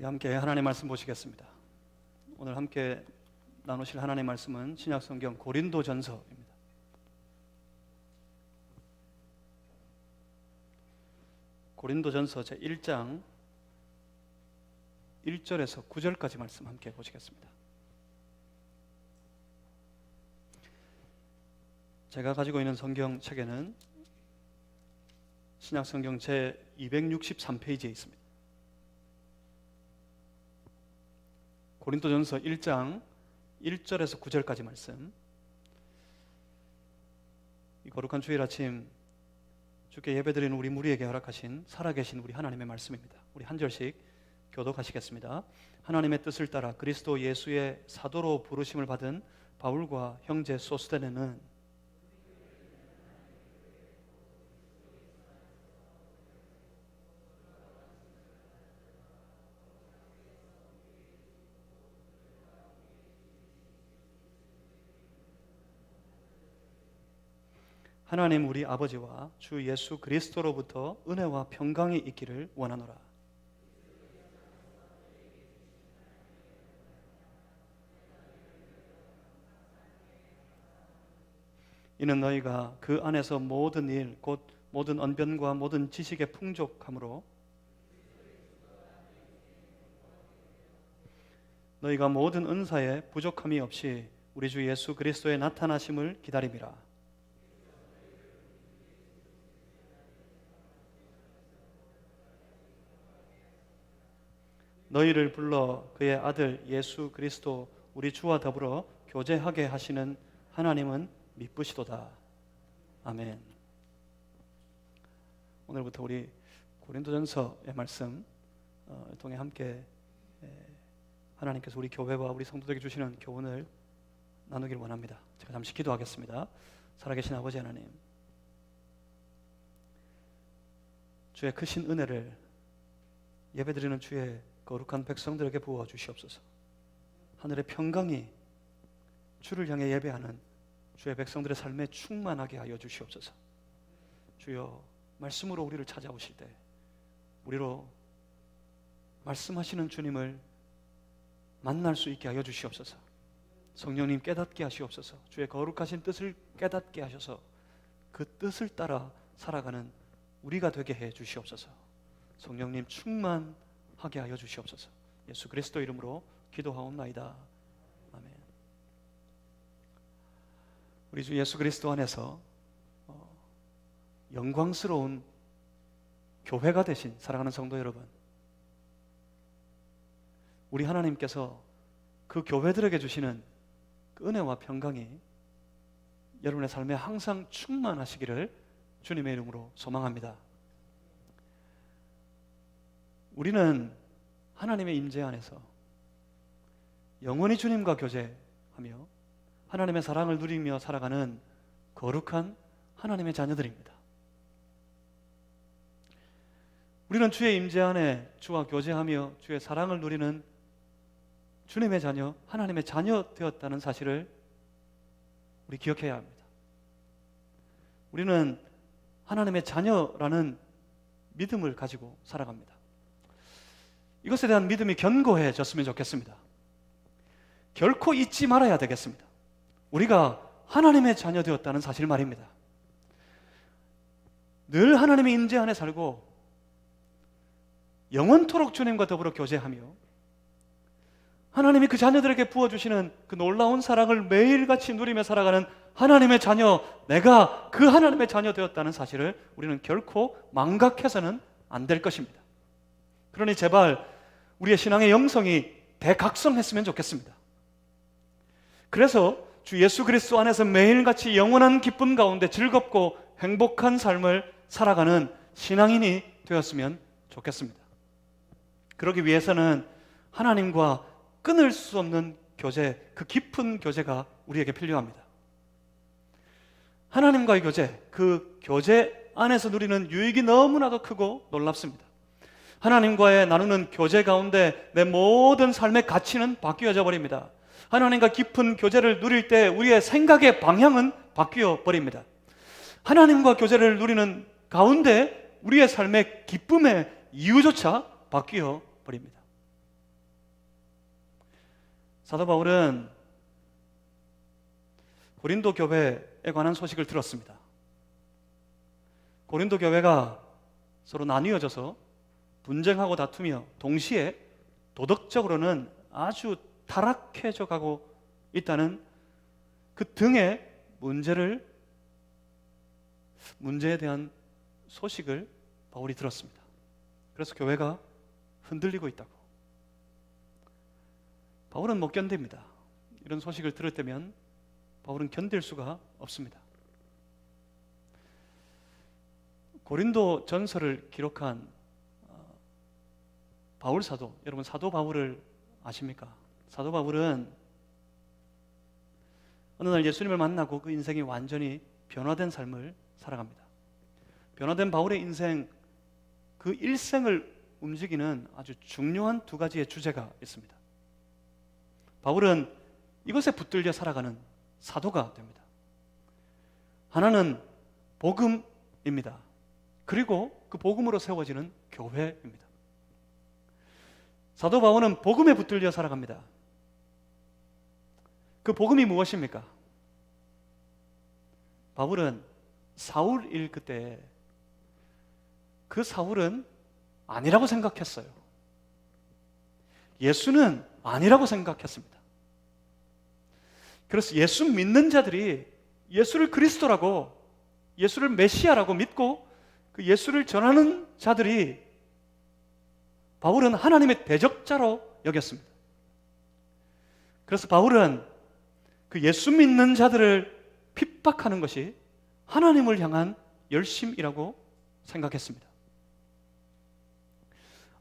함께 하나님의 말씀 보시겠습니다. 오늘 함께 나누실 하나님의 말씀은 신약성경 고린도전서입니다. 고린도전서 제1장 1절에서 9절까지 말씀 함께 보시겠습니다. 제가 가지고 있는 성경책에는 신약성경 제263페이지에 있습니다. 고린도전서 1장 1절에서 9절까지 말씀. 이 거룩한 주일 아침 주께 예배드리는 우리 무리에게 허락하신 살아계신 우리 하나님의 말씀입니다. 우리 한 절씩 교독하시겠습니다. 하나님의 뜻을 따라 그리스도 예수의 사도로 부르심을 받은 바울과 형제 소스데네는 하나님 우리 아버지와 주 예수 그리스도로부터 은혜와 평강이 있기를 원하노라. 이는 너희가 그 안에서 모든 일 곧 모든 언변과 모든 지식의 풍족함으로 너희가 모든 은사에 부족함이 없이 우리 주 예수 그리스도의 나타나심을 기다림이라. 너희를 불러 그의 아들 예수 그리스도 우리 주와 더불어 교제하게 하시는 하나님은 미쁘시도다. 아멘. 오늘부터 우리 고린도전서의 말씀 통해 함께 하나님께서 우리 교회와 우리 성도들에게 주시는 교훈을 나누길 원합니다. 제가 잠시 기도하겠습니다. 살아계신 아버지 하나님, 주의 크신 은혜를 예배드리는 주의 거룩한 백성들에게 부어 주시옵소서. 하늘의 평강이 주를 향해 예배하는 주의 백성들의 삶에 충만하게 하여 주시옵소서. 주여, 말씀으로 우리를 찾아오실 때 우리로 말씀하시는 주님을 만날 수 있게 하여 주시옵소서. 성령님 깨닫게 하시옵소서. 주의 거룩하신 뜻을 깨닫게 하셔서 그 뜻을 따라 살아가는 우리가 되게 해 주시옵소서. 성령님 충만하게 하여 주시옵소서. 예수 그리스도 이름으로 기도하옵나이다. 아멘. 우리 주 예수 그리스도 안에서 영광스러운 교회가 되신 사랑하는 성도 여러분, 우리 하나님께서 그 교회들에게 주시는 그 은혜와 평강이 여러분의 삶에 항상 충만하시기를 주님의 이름으로 소망합니다. 우리는 하나님의 임재 안에서 영원히 주님과 교제하며 하나님의 사랑을 누리며 살아가는 거룩한 하나님의 자녀들입니다. 우리는 주의 임재 안에 주와 교제하며 주의 사랑을 누리는 주님의 자녀, 하나님의 자녀 되었다는 사실을 우리 기억해야 합니다. 우리는 하나님의 자녀라는 믿음을 가지고 살아갑니다. 이것에 대한 믿음이 견고해졌으면 좋겠습니다. 결코 잊지 말아야 되겠습니다. 우리가 하나님의 자녀 되었다는 사실 말입니다. 늘 하나님의 임재 안에 살고 영원토록 주님과 더불어 교제하며 하나님이 그 자녀들에게 부어주시는 그 놀라운 사랑을 매일같이 누리며 살아가는 하나님의 자녀, 내가 그 하나님의 자녀 되었다는 사실을 우리는 결코 망각해서는 안 될 것입니다. 그러니 제발 우리의 신앙의 영성이 대각성했으면 좋겠습니다. 그래서 주 예수 그리스도 안에서 매일같이 영원한 기쁨 가운데 즐겁고 행복한 삶을 살아가는 신앙인이 되었으면 좋겠습니다. 그러기 위해서는 하나님과 끊을 수 없는 교제, 그 깊은 교제가 우리에게 필요합니다. 하나님과의 교제, 그 교제 안에서 누리는 유익이 너무나도 크고 놀랍습니다. 하나님과의 나누는 교제 가운데 내 모든 삶의 가치는 바뀌어져 버립니다. 하나님과 깊은 교제를 누릴 때 우리의 생각의 방향은 바뀌어 버립니다. 하나님과 교제를 누리는 가운데 우리의 삶의 기쁨의 이유조차 바뀌어 버립니다. 사도 바울은 고린도 교회에 관한 소식을 들었습니다. 고린도 교회가 서로 나뉘어져서 분쟁하고 다투며 동시에 도덕적으로는 아주 타락해져 가고 있다는 그 등의 문제에 대한 소식을 바울이 들었습니다. 그래서 교회가 흔들리고 있다고. 바울은 못 견딥니다. 이런 소식을 들을 때면 바울은 견딜 수가 없습니다. 고린도 전서를 기록한 바울 사도, 여러분 사도 바울을 아십니까? 사도 바울은 어느 날 예수님을 만나고 그 인생이 완전히 변화된 삶을 살아갑니다. 변화된 바울의 인생, 그 일생을 움직이는 아주 중요한 두 가지의 주제가 있습니다. 바울은 이것에 붙들려 살아가는 사도가 됩니다. 하나는 복음입니다. 그리고 그 복음으로 세워지는 교회입니다. 사도 바울은 복음에 붙들려 살아갑니다. 그 복음이 무엇입니까? 바울은 사울일 그때 그 사울은 아니라고 생각했어요. 예수는 아니라고 생각했습니다. 그래서 예수 믿는 자들이 예수를 그리스도라고, 예수를 메시아라고 믿고 그 예수를 전하는 자들이 바울은 하나님의 대적자로 여겼습니다. 그래서 바울은 그 예수 믿는 자들을 핍박하는 것이 하나님을 향한 열심이라고 생각했습니다.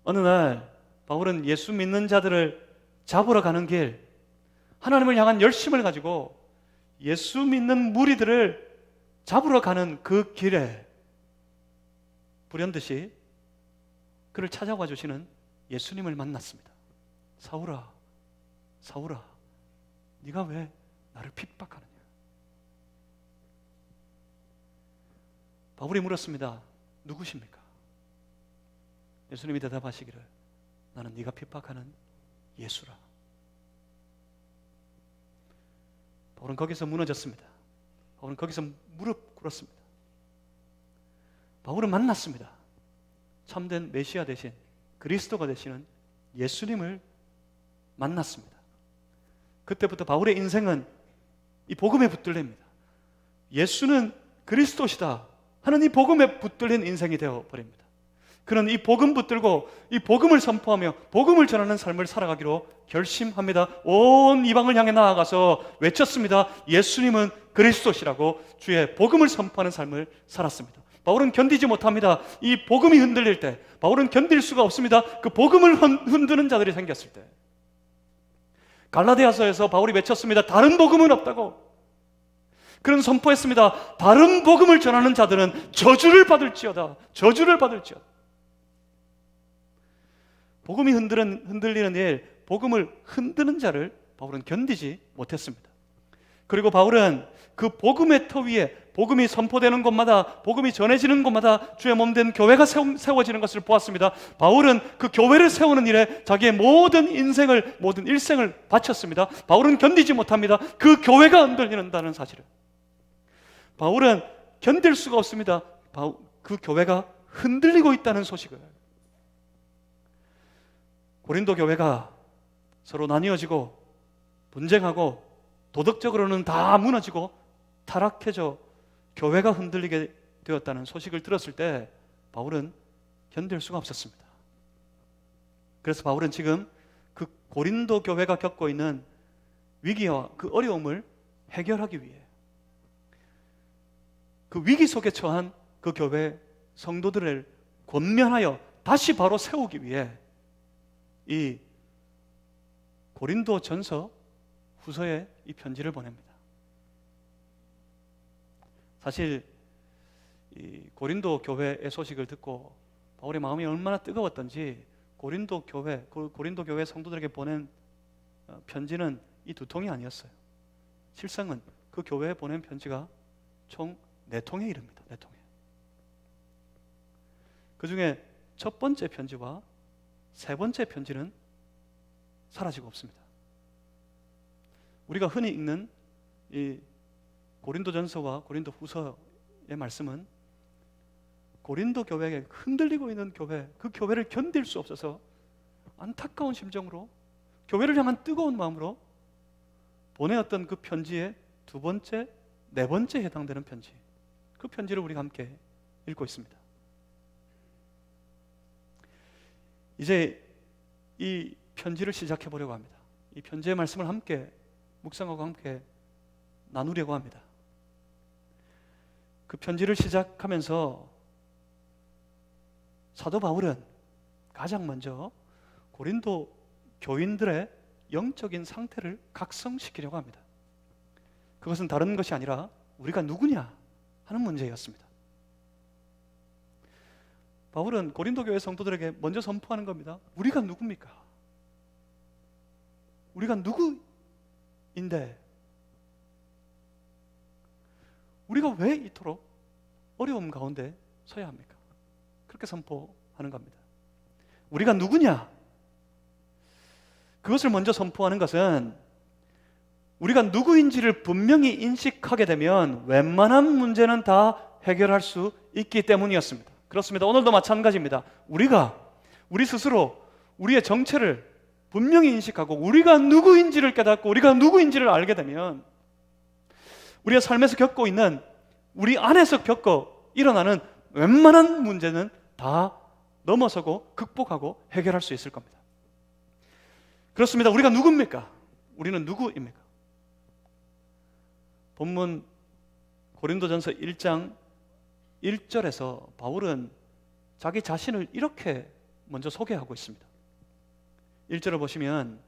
어느 날 바울은 예수 믿는 자들을 잡으러 가는 길, 하나님을 향한 열심을 가지고 예수 믿는 무리들을 잡으러 가는 그 길에 불현듯이 그를 찾아와 주시는 예수님을 만났습니다. 사울아, 사울아, 네가 왜 나를 핍박하느냐? 바울이 물었습니다. 누구십니까? 예수님이 대답하시기를 나는 네가 핍박하는 예수라. 바울은 거기서 무너졌습니다. 바울은 거기서 무릎 꿇었습니다. 바울은 만났습니다. 참된 메시아 대신 그리스도가 되시는 예수님을 만났습니다. 그때부터 바울의 인생은 이 복음에 붙들립니다. 예수는 그리스도시다 하는 이 복음에 붙들린 인생이 되어버립니다. 그는 이 복음 붙들고 이 복음을 선포하며 복음을 전하는 삶을 살아가기로 결심합니다. 온 이방을 향해 나아가서 외쳤습니다. 예수님은 그리스도시라고 주의 복음을 선포하는 삶을 살았습니다. 바울은 견디지 못합니다. 이 복음이 흔들릴 때 바울은 견딜 수가 없습니다. 그 복음을 흔드는 자들이 생겼을 때 갈라디아서에서 바울이 외쳤습니다. 다른 복음은 없다고. 그는 선포했습니다. 다른 복음을 전하는 자들은 저주를 받을지어다. 저주를 받을지어다. 복음이 흔들리는 일, 복음을 흔드는 자를 바울은 견디지 못했습니다. 그리고 바울은 그 복음의 터 위에 복음이 선포되는 곳마다, 복음이 전해지는 곳마다 주의 몸된 교회가 세워지는 것을 보았습니다. 바울은 그 교회를 세우는 일에 자기의 모든 인생을, 모든 일생을 바쳤습니다. 바울은 견디지 못합니다. 그 교회가 흔들린다는 사실을. 바울은 견딜 수가 없습니다. 그 교회가 흔들리고 있다는 소식을. 고린도 교회가 서로 나뉘어지고 분쟁하고 도덕적으로는 다 무너지고 타락해져 교회가 흔들리게 되었다는 소식을 들었을 때 바울은 견딜 수가 없었습니다. 그래서 바울은 지금 그 고린도 교회가 겪고 있는 위기와 그 어려움을 해결하기 위해 그 위기 속에 처한 그 교회 성도들을 권면하여 다시 바로 세우기 위해 이 고린도 전서 후서에 이 편지를 보냅니다. 사실 이 고린도 교회의 소식을 듣고 바울의 마음이 얼마나 뜨거웠던지 고린도 교회 성도들에게 보낸 편지는 이 두 통이 아니었어요. 실상은 그 교회에 보낸 편지가 총 4통에 이릅니다. 4통에. 그 중에 첫 번째 편지와 세 번째 편지는 사라지고 없습니다. 우리가 흔히 읽는 이 고린도전서와 고린도후서의 말씀은 고린도 교회에 흔들리고 있는 교회, 그 교회를 견딜 수 없어서 안타까운 심정으로 교회를 향한 뜨거운 마음으로 보내었던 그 편지의 두 번째, 네 번째 해당되는 편지, 그 편지를 우리가 함께 읽고 있습니다. 이제 이 편지를 시작해 보려고 합니다. 이 편지의 말씀을 함께 묵상하고 함께 나누려고 합니다. 그 편지를 시작하면서 사도 바울은 가장 먼저 고린도 교인들의 영적인 상태를 각성시키려고 합니다. 그것은 다른 것이 아니라 우리가 누구냐 하는 문제였습니다. 바울은 고린도 교회 성도들에게 먼저 선포하는 겁니다. 우리가 누굽니까? 우리가 누구인데 우리가 왜 이토록 어려움 가운데 서야 합니까? 그렇게 선포하는 겁니다. 우리가 누구냐? 그것을 먼저 선포하는 것은 우리가 누구인지를 분명히 인식하게 되면 웬만한 문제는 다 해결할 수 있기 때문이었습니다. 그렇습니다. 오늘도 마찬가지입니다. 우리 스스로 우리의 정체를 분명히 인식하고 우리가 누구인지를 깨닫고 우리가 누구인지를 알게 되면 우리의 삶에서 겪고 있는, 우리 안에서 겪고 일어나는 웬만한 문제는 다 넘어서고 극복하고 해결할 수 있을 겁니다. 그렇습니다. 우리가 누굽니까? 우리는 누구입니까? 본문 고린도전서 1장 1절에서 바울은 자기 자신을 이렇게 먼저 소개하고 있습니다. 1절을 보시면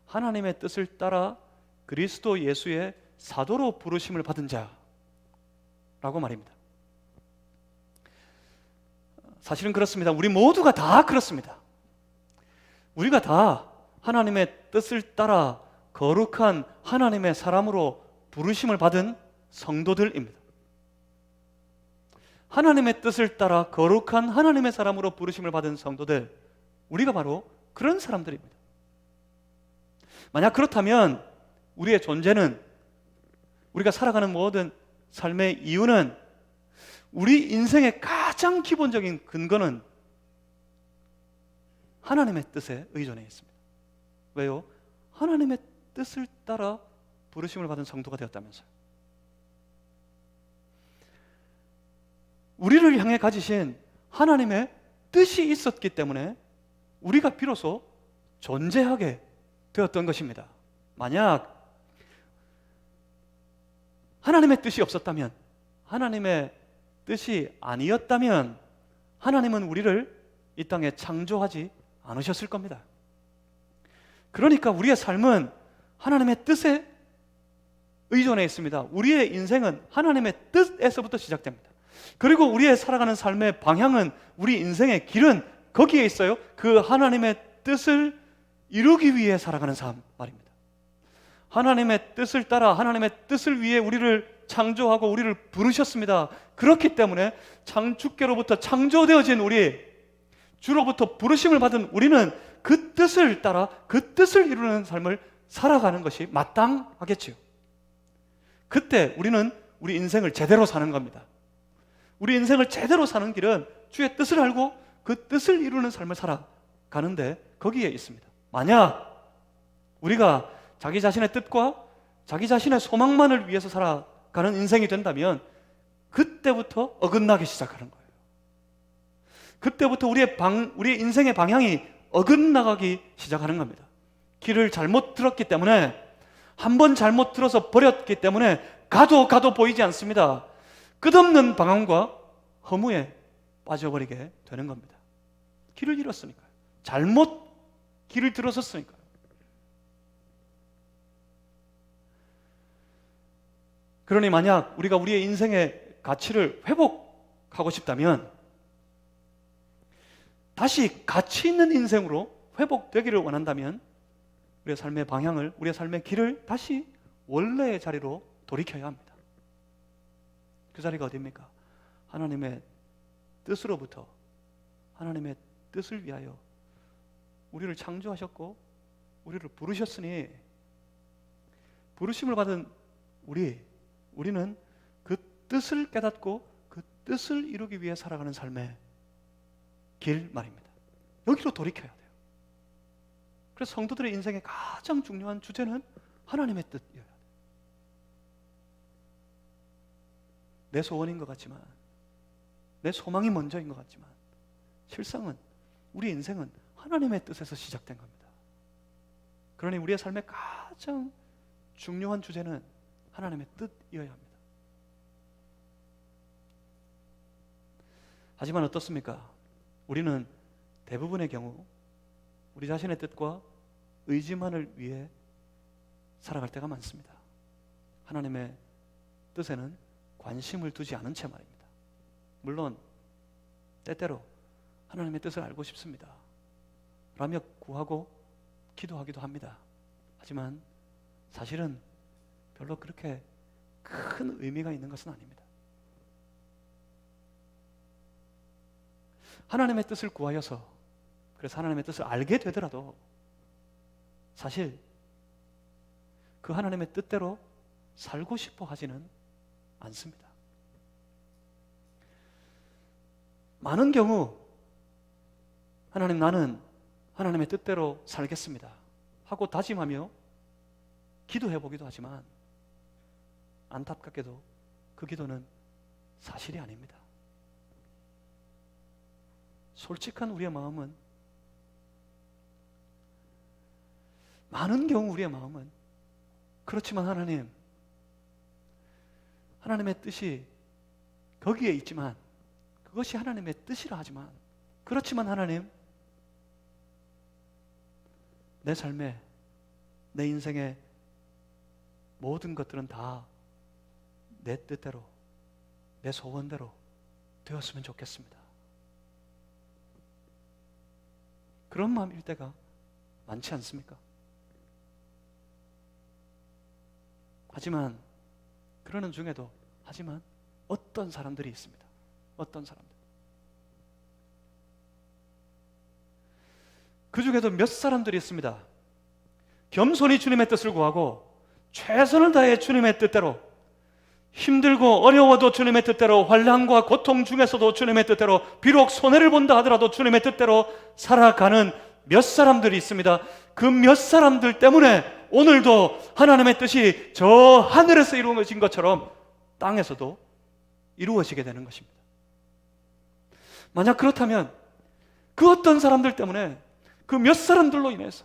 하나님의 뜻을 따라 그리스도 예수의 사도로 부르심을 받은 자라고 말입니다. 사실은 그렇습니다. 우리 모두가 다 그렇습니다. 우리가 다 하나님의 뜻을 따라 거룩한 하나님의 사람으로 부르심을 받은 성도들입니다. 하나님의 뜻을 따라 거룩한 하나님의 사람으로 부르심을 받은 성도들, 우리가 바로 그런 사람들입니다. 만약 그렇다면 우리의 존재는, 우리가 살아가는 모든 삶의 이유는, 우리 인생의 가장 기본적인 근거는 하나님의 뜻에 의존해 있습니다. 왜요? 하나님의 뜻을 따라 부르심을 받은 성도가 되었다면서요. 우리를 향해 가지신 하나님의 뜻이 있었기 때문에 우리가 비로소 존재하게 되었던 것입니다. 만약 하나님의 뜻이 없었다면, 하나님의 뜻이 아니었다면 하나님은 우리를 이 땅에 창조하지 않으셨을 겁니다. 그러니까 우리의 삶은 하나님의 뜻에 의존해 있습니다. 우리의 인생은 하나님의 뜻에서부터 시작됩니다. 그리고 우리의 살아가는 삶의 방향은, 우리 인생의 길은 거기에 있어요. 그 하나님의 뜻을 이루기 위해 살아가는 삶 말입니다. 하나님의 뜻을 따라 하나님의 뜻을 위해 우리를 창조하고 우리를 부르셨습니다. 그렇기 때문에 주께로부터 창조되어진 우리, 주로부터 부르심을 받은 우리는 그 뜻을 따라 그 뜻을 이루는 삶을 살아가는 것이 마땅하겠지요. 그때 우리는 우리 인생을 제대로 사는 겁니다. 우리 인생을 제대로 사는 길은 주의 뜻을 알고 그 뜻을 이루는 삶을 살아가는데 거기에 있습니다. 만약 우리가 자기 자신의 뜻과 자기 자신의 소망만을 위해서 살아가는 인생이 된다면 그때부터 어긋나기 시작하는 거예요. 그때부터 우리의 인생의 방향이 어긋나가기 시작하는 겁니다. 길을 잘못 들었기 때문에, 한 번 잘못 들어서 버렸기 때문에 가도 보이지 않습니다. 끝없는 방황과 허무에 빠져버리게 되는 겁니다. 길을 잃었으니까요. 잘못 길을 들어섰으니까요. 그러니 만약 우리가 우리의 인생의 가치를 회복하고 싶다면, 다시 가치 있는 인생으로 회복되기를 원한다면 우리의 삶의 방향을, 우리의 삶의 길을 다시 원래의 자리로 돌이켜야 합니다. 그 자리가 어디입니까? 하나님의 뜻으로부터, 하나님의 뜻을 위하여 우리를 창조하셨고 우리를 부르셨으니 부르심을 받은 우리는 그 뜻을 깨닫고 그 뜻을 이루기 위해 살아가는 삶의 길 말입니다. 여기로 돌이켜야 돼요. 그래서 성도들의 인생의 가장 중요한 주제는 하나님의 뜻이어야 돼요. 내 소원인 것 같지만, 내 소망이 먼저인 것 같지만, 실상은 우리 인생은 하나님의 뜻에서 시작된 겁니다. 그러니 우리의 삶의 가장 중요한 주제는 하나님의 뜻이어야 합니다. 하지만 어떻습니까? 우리는 대부분의 경우 우리 자신의 뜻과 의지만을 위해 살아갈 때가 많습니다. 하나님의 뜻에는 관심을 두지 않은 채 말입니다. 물론 때때로 하나님의 뜻을 알고 싶습니다 라며 구하고 기도하기도 합니다. 하지만 사실은 별로 그렇게 큰 의미가 있는 것은 아닙니다. 하나님의 뜻을 구하여서, 그래서 하나님의 뜻을 알게 되더라도 사실 그 하나님의 뜻대로 살고 싶어 하지는 않습니다. 많은 경우 하나님, 나는 하나님의 뜻대로 살겠습니다 하고 다짐하며 기도해 보기도 하지만 안타깝게도 그 기도는 사실이 아닙니다. 솔직한 우리의 마음은, 많은 경우 우리의 마음은 그렇지만 하나님의 뜻이 거기에 있지만, 그것이 하나님의 뜻이라 하지만, 그렇지만 하나님, 내 삶에, 내 인생의 모든 것들은 다 내 뜻대로, 내 소원대로 되었으면 좋겠습니다. 그런 마음일 때가 많지 않습니까? 하지만 그러는 중에도 어떤 사람들이 있습니다. 어떤 사람들, 그 중에도 몇 사람들이 있습니다. 겸손히 주님의 뜻을 구하고 최선을 다해 주님의 뜻대로, 힘들고 어려워도 주님의 뜻대로, 환난과 고통 중에서도 주님의 뜻대로, 비록 손해를 본다 하더라도 주님의 뜻대로 살아가는 몇 사람들이 있습니다. 그 몇 사람들 때문에 오늘도 하나님의 뜻이 저 하늘에서 이루어진 것처럼 땅에서도 이루어지게 되는 것입니다. 만약 그렇다면 그 어떤 사람들 때문에, 그 몇 사람들로 인해서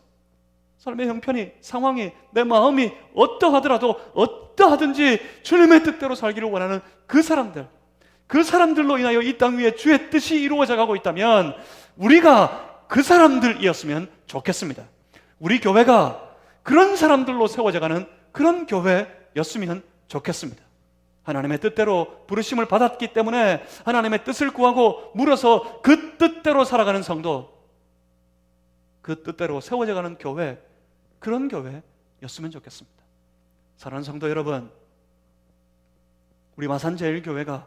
삶의 형편이, 상황이, 내 마음이 어떠하더라도 어떠하든지 주님의 뜻대로 살기를 원하는 그 사람들로 인하여 이 땅 위에 주의 뜻이 이루어져 가고 있다면 우리가 그 사람들이었으면 좋겠습니다. 우리 교회가 그런 사람들로 세워져 가는 그런 교회였으면 좋겠습니다. 하나님의 뜻대로 부르심을 받았기 때문에 하나님의 뜻을 구하고 물어서 그 뜻대로 살아가는 성도, 그 뜻대로 세워져 가는 교회, 그런 교회였으면 좋겠습니다. 사랑하는 성도 여러분, 우리 마산제일교회가,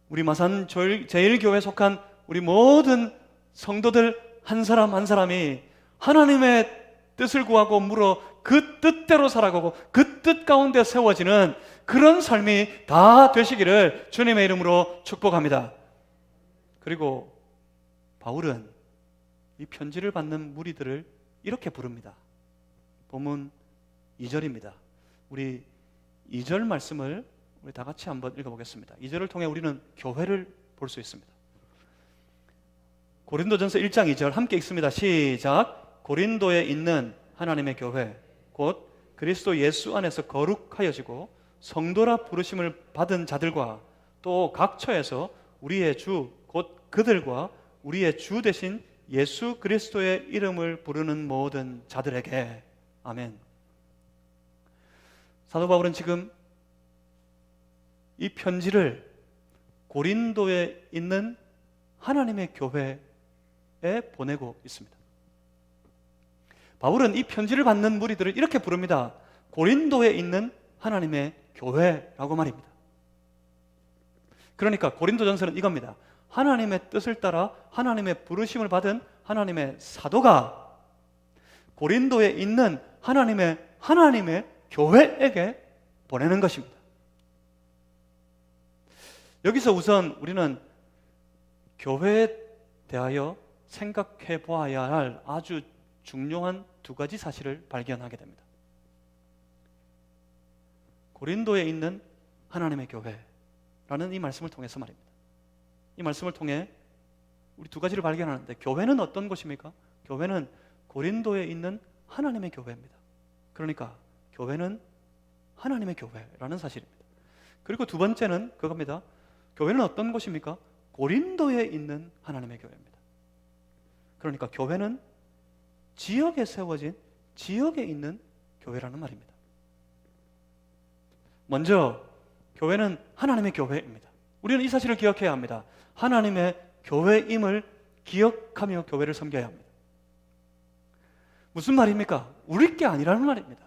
우리 마산제일교회에 속한 우리 모든 성도들 한 사람 한 사람이 하나님의 뜻을 구하고 물어 그 뜻대로 살아가고 그 뜻 가운데 세워지는 그런 삶이 다 되시기를 주님의 이름으로 축복합니다. 그리고 바울은 이 편지를 받는 무리들을 이렇게 부릅니다. 본문 2절입니다. 우리 2절 말씀을 우리 다 같이 한번 읽어보겠습니다. 2절을 통해 우리는 교회를 볼 수 있습니다. 고린도전서 1장 2절 함께 읽습니다. 시작. 고린도에 있는 하나님의 교회, 곧 그리스도 예수 안에서 거룩하여지고 성도라 부르심을 받은 자들과 또 각 처에서 우리의 주, 곧 그들과 우리의 주 되신 예수 그리스도의 이름을 부르는 모든 자들에게. 아멘. 사도 바울은 지금 이 편지를 고린도에 있는 하나님의 교회에 보내고 있습니다. 바울은 이 편지를 받는 무리들을 이렇게 부릅니다. 고린도에 있는 하나님의 교회라고 말입니다. 그러니까 고린도전서는 이겁니다. 하나님의 뜻을 따라 하나님의 부르심을 받은 하나님의 사도가 고린도에 있는 하나님의 교회에게 보내는 것입니다. 여기서 우선 우리는 교회에 대하여 생각해 보아야 할 아주 중요한 두 가지 사실을 발견하게 됩니다. 고린도에 있는 하나님의 교회라는 이 말씀을 통해서 말입니다. 이 말씀을 통해 우리 두 가지를 발견하는데, 교회는 어떤 곳입니까? 교회는 고린도에 있는 하나님의 교회입니다. 그러니까 교회는 하나님의 교회라는 사실입니다. 그리고 두 번째는 그겁니다. 교회는 어떤 곳입니까? 고린도에 있는 하나님의 교회입니다. 그러니까 교회는 지역에 세워진, 지역에 있는 교회라는 말입니다. 먼저 교회는 하나님의 교회입니다. 우리는 이 사실을 기억해야 합니다. 하나님의 교회임을 기억하며 교회를 섬겨야 합니다. 무슨 말입니까? 우리 게 아니라는 말입니다.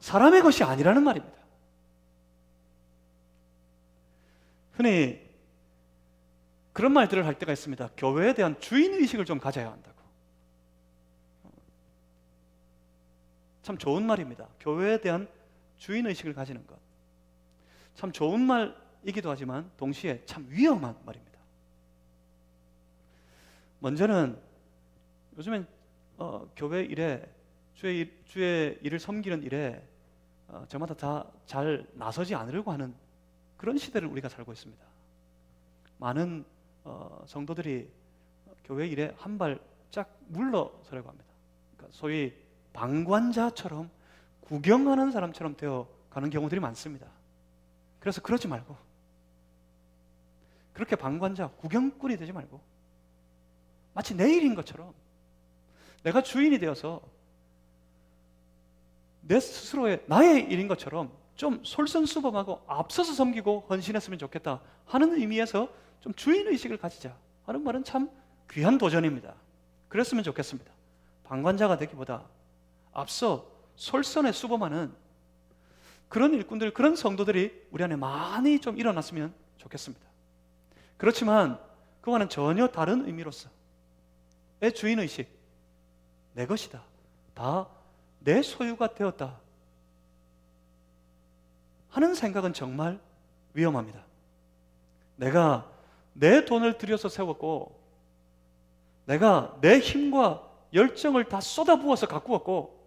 사람의 것이 아니라는 말입니다. 흔히 그런 말들을 할 때가 있습니다. 교회에 대한 주인의식을 좀 가져야 한다고. 참 좋은 말입니다. 교회에 대한 주인의식을 가지는 것. 참 좋은 말이기도 하지만 동시에 참 위험한 말입니다. 먼저는 요즘엔 교회 일에, 주의 일을 섬기는 일에 저마다 다 잘 나서지 않으려고 하는 그런 시대를 우리가 살고 있습니다. 많은 성도들이 교회 일에 한 발짝 물러서려고 합니다. 그러니까 소위 방관자처럼, 구경하는 사람처럼 되어 가는 경우들이 많습니다. 그래서 그러지 말고, 그렇게 방관자, 구경꾼이 되지 말고, 마치 내 일인 것처럼 내가 주인이 되어서 내 스스로의, 나의 일인 것처럼 좀 솔선수범하고 앞서서 섬기고 헌신했으면 좋겠다 하는 의미에서 좀 주인의식을 가지자 하는 말은 참 귀한 도전입니다. 그랬으면 좋겠습니다. 방관자가 되기보다 앞서 솔선에 수범하는 그런 일꾼들, 그런 성도들이 우리 안에 많이 좀 일어났으면 좋겠습니다. 그렇지만 그와는 전혀 다른 의미로서 내 주인의식, 내 것이다, 다 내 소유가 되었다 하는 생각은 정말 위험합니다. 내가 내 돈을 들여서 세웠고, 내가 내 힘과 열정을 다 쏟아부어서 가꾸었고,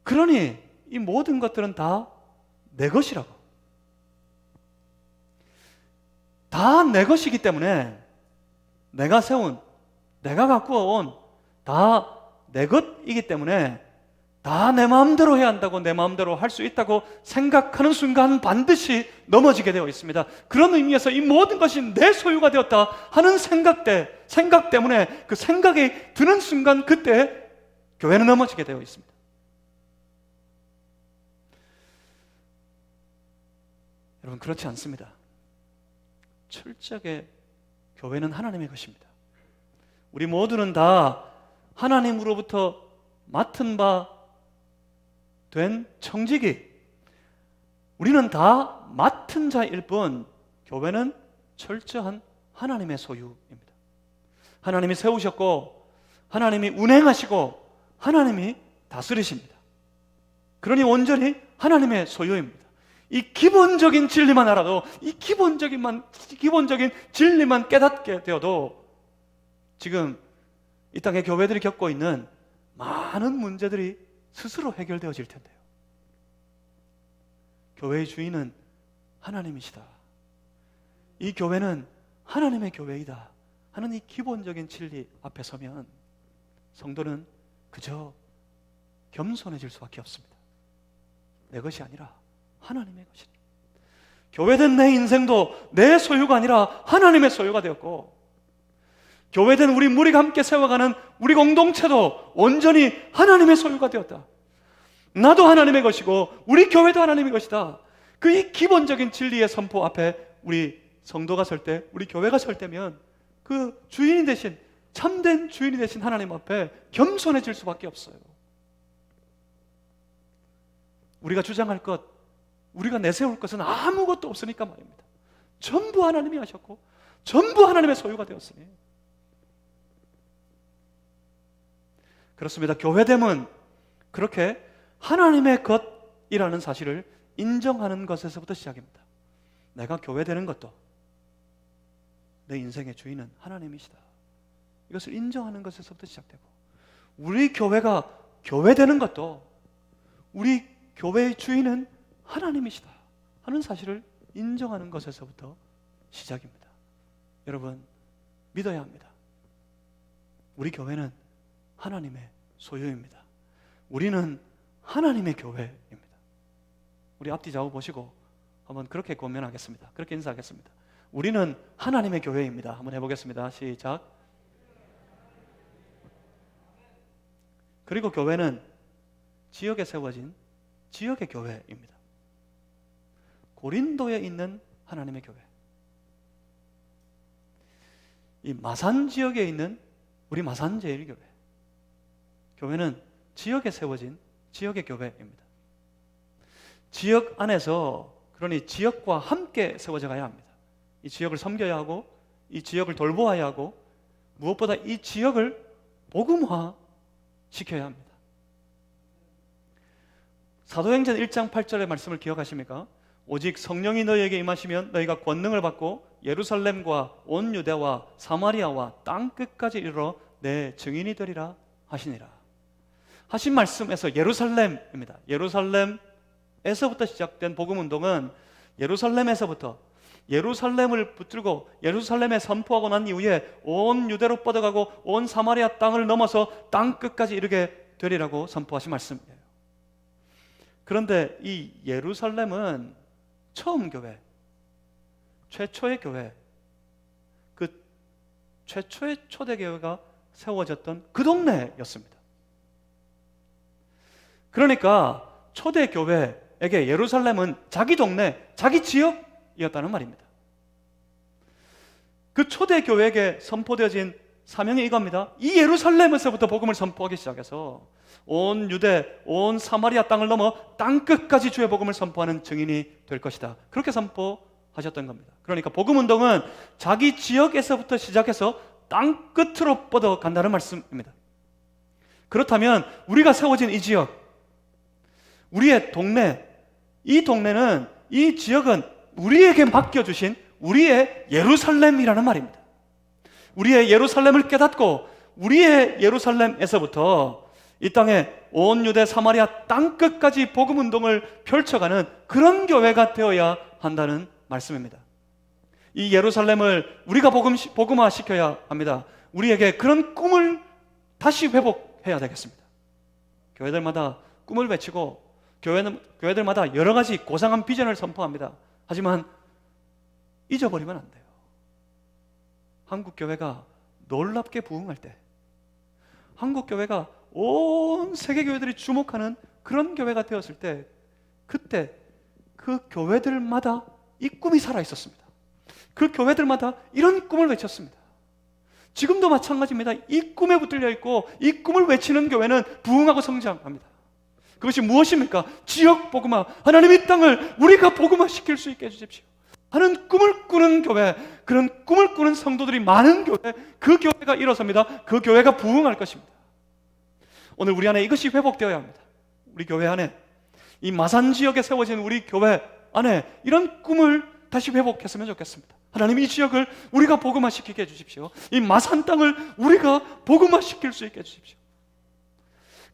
그러니 이 모든 것들은 다 내 것이라고, 다 내 것이기 때문에 내가 세운, 내가 가꾸어온 다 내 것이기 때문에 다 내 마음대로 해야 한다고, 내 마음대로 할 수 있다고 생각하는 순간 반드시 넘어지게 되어 있습니다. 그런 의미에서 이 모든 것이 내 소유가 되었다 하는 생각 때문에, 그 생각이 드는 순간 그때 교회는 넘어지게 되어 있습니다. 여러분, 그렇지 않습니다. 철저하게 교회는 하나님의 것입니다. 우리 모두는 다 하나님으로부터 맡은 바 된 청지기, 우리는 다 맡은 자일 뿐, 교회는 철저한 하나님의 소유입니다. 하나님이 세우셨고, 하나님이 운행하시고, 하나님이 다스리십니다. 그러니 온전히 하나님의 소유입니다. 이 기본적인 진리만 알아도, 이 기본적인 진리만 깨닫게 되어도 지금 이 땅의 교회들이 겪고 있는 많은 문제들이 스스로 해결되어질 텐데요. 교회의 주인은 하나님이시다, 이 교회는 하나님의 교회이다 하는 이 기본적인 진리 앞에 서면 성도는 그저 겸손해질 수밖에 없습니다. 내 것이 아니라 하나님의 것이다. 교회된 내 인생도 내 소유가 아니라 하나님의 소유가 되었고, 교회된 우리 무리가 함께 세워가는 우리 공동체도 온전히 하나님의 소유가 되었다. 나도 하나님의 것이고 우리 교회도 하나님의 것이다. 그 이 기본적인 진리의 선포 앞에 우리 성도가 설 때, 우리 교회가 설 때면 그 주인이 되신, 참된 주인이 되신 하나님 앞에 겸손해질 수밖에 없어요. 우리가 주장할 것, 우리가 내세울 것은 아무것도 없으니까 말입니다. 전부 하나님이 하셨고 전부 하나님의 소유가 되었으니, 그렇습니다. 교회됨은 그렇게 하나님의 것이라는 사실을 인정하는 것에서부터 시작입니다. 내가 교회되는 것도 내 인생의 주인은 하나님이시다. 이것을 인정하는 것에서부터 시작되고, 우리 교회가 교회되는 것도 우리 교회의 주인은 하나님이시다 하는 사실을 인정하는 것에서부터 시작입니다. 여러분, 믿어야 합니다. 우리 교회는 하나님의 소유입니다. 우리는 하나님의 교회입니다. 우리 앞뒤 좌우 보시고 한번 그렇게 권면하겠습니다. 그렇게 인사하겠습니다. 우리는 하나님의 교회입니다. 한번 해보겠습니다. 시작. 그리고 교회는 지역에 세워진 지역의 교회입니다. 고린도에 있는 하나님의 교회, 이 마산 지역에 있는 우리 마산제일교회, 교회는 지역에 세워진 지역의 교회입니다. 지역 안에서, 그러니 지역과 함께 세워져 가야 합니다. 이 지역을 섬겨야 하고, 이 지역을 돌보아야 하고, 무엇보다 이 지역을 복음화 시켜야 합니다. 사도행전 1장 8절의 말씀을 기억하십니까? 오직 성령이 너희에게 임하시면 너희가 권능을 받고 예루살렘과 온 유대와 사마리아와 땅 끝까지 이르러 내 증인이 되리라 하시니라. 하신 말씀에서 예루살렘입니다. 예루살렘에서부터 시작된 복음운동은 예루살렘에서부터, 예루살렘을 붙들고 예루살렘에 선포하고 난 이후에 온 유대로 뻗어가고 온 사마리아 땅을 넘어서 땅 끝까지 이르게 되리라고 선포하신 말씀이에요. 그런데 이 예루살렘은 처음 교회, 최초의 교회, 그 최초의 초대교회가 세워졌던 그 동네였습니다. 그러니까 초대교회에게 예루살렘은 자기 동네, 자기 지역이었다는 말입니다. 그 초대교회에게 선포되어진 사명이 이겁니다. 이 예루살렘에서부터 복음을 선포하기 시작해서 온 유대, 온 사마리아 땅을 넘어 땅 끝까지 주의 복음을 선포하는 증인이 될 것이다. 그렇게 선포하셨던 겁니다. 그러니까 복음운동은 자기 지역에서부터 시작해서 땅 끝으로 뻗어간다는 말씀입니다. 그렇다면 우리가 세워진 이 지역, 우리의 동네, 이 동네는, 이 지역은 우리에게 맡겨주신 우리의 예루살렘이라는 말입니다. 우리의 예루살렘을 깨닫고 우리의 예루살렘에서부터 이 땅에 온 유대 사마리아 땅 끝까지 복음운동을 펼쳐가는 그런 교회가 되어야 한다는 말씀입니다. 이 예루살렘을 우리가 복음화시켜야 합니다. 우리에게 그런 꿈을 다시 회복해야 되겠습니다. 교회들마다 꿈을 외치고 교회들마다 여러 가지 고상한 비전을 선포합니다. 하지만 잊어버리면 안 돼요. 한국 교회가 놀랍게 부흥할 때, 한국 교회가 온 세계 교회들이 주목하는 그런 교회가 되었을 때, 그때 그 교회들마다 이 꿈이 살아 있었습니다. 그 교회들마다 이런 꿈을 외쳤습니다. 지금도 마찬가지입니다. 이 꿈에 붙들려 있고 이 꿈을 외치는 교회는 부흥하고 성장합니다. 그것이 무엇입니까? 지역 복음화, 하나님 이 땅을 우리가 복음화시킬 수 있게 해주십시오 하는 꿈을 꾸는 교회, 그런 꿈을 꾸는 성도들이 많은 교회, 그 교회가 일어섭니다. 그 교회가 부흥할 것입니다. 오늘 우리 안에 이것이 회복되어야 합니다. 우리 교회 안에, 이 마산 지역에 세워진 우리 교회 안에 이런 꿈을 다시 회복했으면 좋겠습니다. 하나님, 이 지역을 우리가 복음화시키게 해주십시오. 이 마산 땅을 우리가 복음화시킬 수 있게 해주십시오.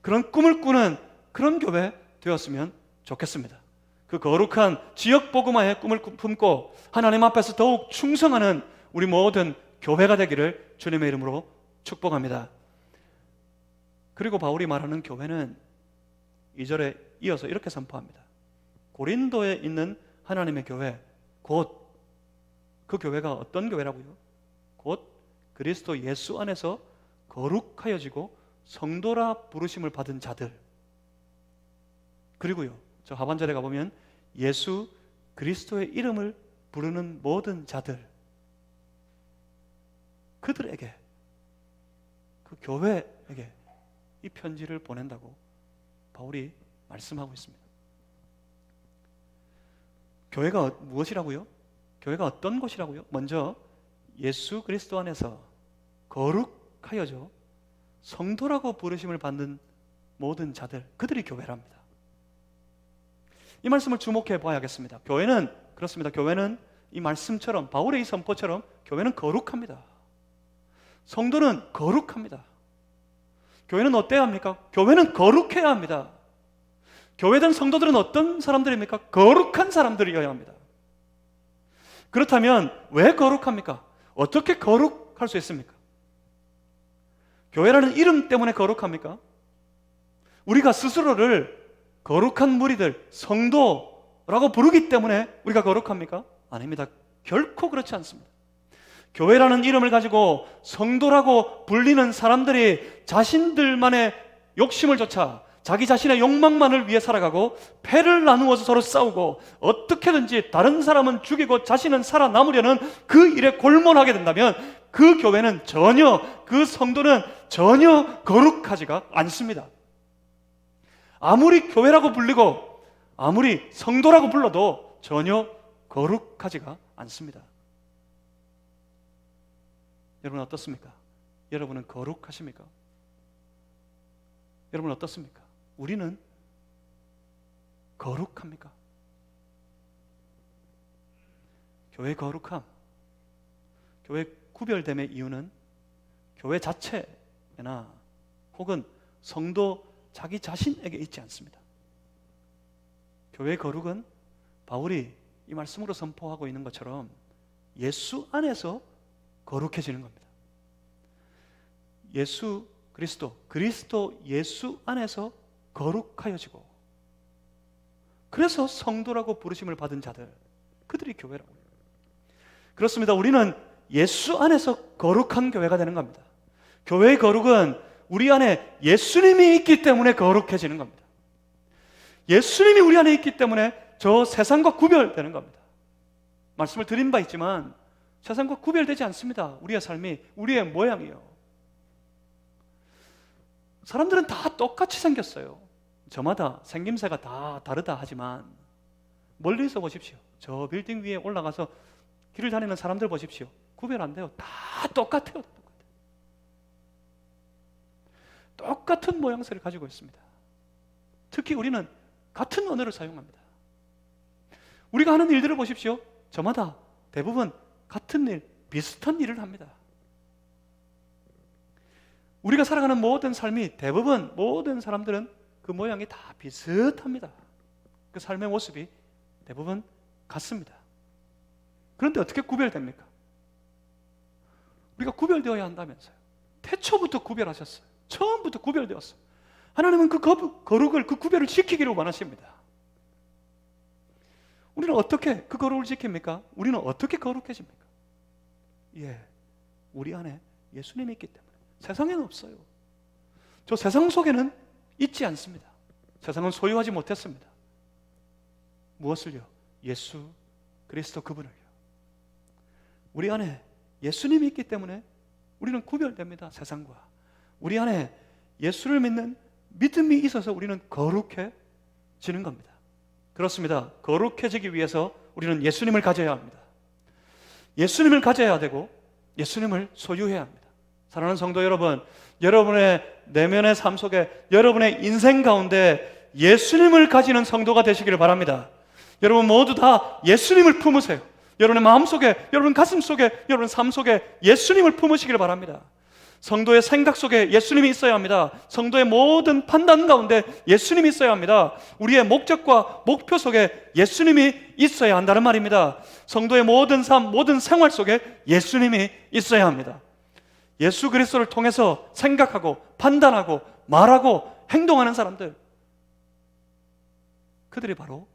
그런 꿈을 꾸는 그런 교회 되었으면 좋겠습니다. 그 거룩한 지역 복음화의 꿈을 품고 하나님 앞에서 더욱 충성하는 우리 모든 교회가 되기를 주님의 이름으로 축복합니다. 그리고 바울이 말하는 교회는 2절에 이어서 이렇게 선포합니다. 고린도에 있는 하나님의 교회, 곧 그 교회가 어떤 교회라고요? 곧 그리스도 예수 안에서 거룩하여지고 성도라 부르심을 받은 자들, 그리고요, 저 하반절에 가보면 예수 그리스도의 이름을 부르는 모든 자들, 그들에게, 그 교회에게 이 편지를 보낸다고 바울이 말씀하고 있습니다. 교회가 무엇이라고요? 교회가 어떤 곳이라고요? 먼저 예수 그리스도 안에서 거룩하여져 성도라고 부르심을 받는 모든 자들, 그들이 교회랍니다. 이 말씀을 주목해 봐야겠습니다. 교회는 그렇습니다. 교회는 이 말씀처럼, 바울의 이 선포처럼 교회는 거룩합니다. 성도는 거룩합니다. 교회는 어때야 합니까? 교회는 거룩해야 합니다. 교회든 성도들은 어떤 사람들입니까? 거룩한 사람들이어야 합니다. 그렇다면 왜 거룩합니까? 어떻게 거룩할 수 있습니까? 교회라는 이름 때문에 거룩합니까? 우리가 스스로를 거룩한 무리들, 성도라고 부르기 때문에 우리가 거룩합니까? 아닙니다. 결코 그렇지 않습니다. 교회라는 이름을 가지고 성도라고 불리는 사람들이 자신들만의 욕심을 좇아 자기 자신의 욕망만을 위해 살아가고 패를 나누어서 서로 싸우고 어떻게든지 다른 사람은 죽이고 자신은 살아남으려는 그 일에 골몰하게 된다면 그 교회는 전혀, 그 성도는 전혀 거룩하지가 않습니다. 아무리 교회라고 불리고 아무리 성도라고 불러도 전혀 거룩하지가 않습니다. 여러분 어떻습니까? 여러분은 거룩하십니까? 여러분 어떻습니까? 우리는 거룩합니까? 교회 거룩함, 교회 구별됨의 이유는 교회 자체나 혹은 성도 자기 자신에게 있지 않습니다. 교회 거룩은 바울이 이 말씀으로 선포하고 있는 것처럼 예수 안에서 거룩해지는 겁니다. 예수 그리스도 예수 안에서 거룩하여지고, 그래서 성도라고 부르심을 받은 자들, 그들이 교회라고. 그렇습니다. 우리는 예수 안에서 거룩한 교회가 되는 겁니다. 교회의 거룩은 우리 안에 예수님이 있기 때문에 거룩해지는 겁니다. 예수님이 우리 안에 있기 때문에 저 세상과 구별되는 겁니다. 말씀을 드린 바 있지만 세상과 구별되지 않습니다. 우리의 삶이, 우리의 모양이요. 사람들은 다 똑같이 생겼어요. 저마다 생김새가 다 다르다 하지만 멀리서 보십시오. 저 빌딩 위에 올라가서 길을 다니는 사람들 보십시오. 구별 안 돼요. 다 똑같아요. 똑같은 모양새를 가지고 있습니다. 특히 우리는 같은 언어를 사용합니다. 우리가 하는 일들을 보십시오. 저마다 대부분 같은 일, 비슷한 일을 합니다. 우리가 살아가는 모든 삶이 대부분 모든 사람들은 그 모양이 다 비슷합니다. 그 삶의 모습이 대부분 같습니다. 그런데 어떻게 구별됩니까? 우리가 구별되어야 한다면서요. 태초부터 구별하셨어요. 처음부터 구별되었어요. 하나님은 그 거룩을, 그 구별을 지키기를 원하십니다. 우리는 어떻게 그 거룩을 지킵니까? 우리는 어떻게 거룩해집니까? 우리 안에 예수님이 있기 때문에. 세상에는 없어요. 저 세상 속에는 있지 않습니다. 세상은 소유하지 못했습니다. 무엇을요? 예수 그리스도 그분을요. 우리 안에 예수님이 있기 때문에 우리는 구별됩니다. 세상과. 우리 안에 예수를 믿는 믿음이 있어서 우리는 거룩해지는 겁니다. 그렇습니다. 거룩해지기 위해서 우리는 예수님을 가져야 합니다. 예수님을 가져야 되고 예수님을 소유해야 합니다. 사랑하는 성도 여러분, 여러분의 내면의 삶 속에, 여러분의 인생 가운데 예수님을 가지는 성도가 되시기를 바랍니다. 여러분 모두 다 예수님을 품으세요. 여러분의 마음속에, 여러분 가슴 속에, 여러분 삶 속에 예수님을 품으시기를 바랍니다. 성도의 생각 속에 예수님이 있어야 합니다. 성도의 모든 판단 가운데 예수님이 있어야 합니다. 우리의 목적과 목표 속에 예수님이 있어야 한다는 말입니다. 성도의 모든 삶, 모든 생활 속에 예수님이 있어야 합니다. 예수 그리스도를 통해서 생각하고 판단하고 말하고 행동하는 사람들, 그들이 바로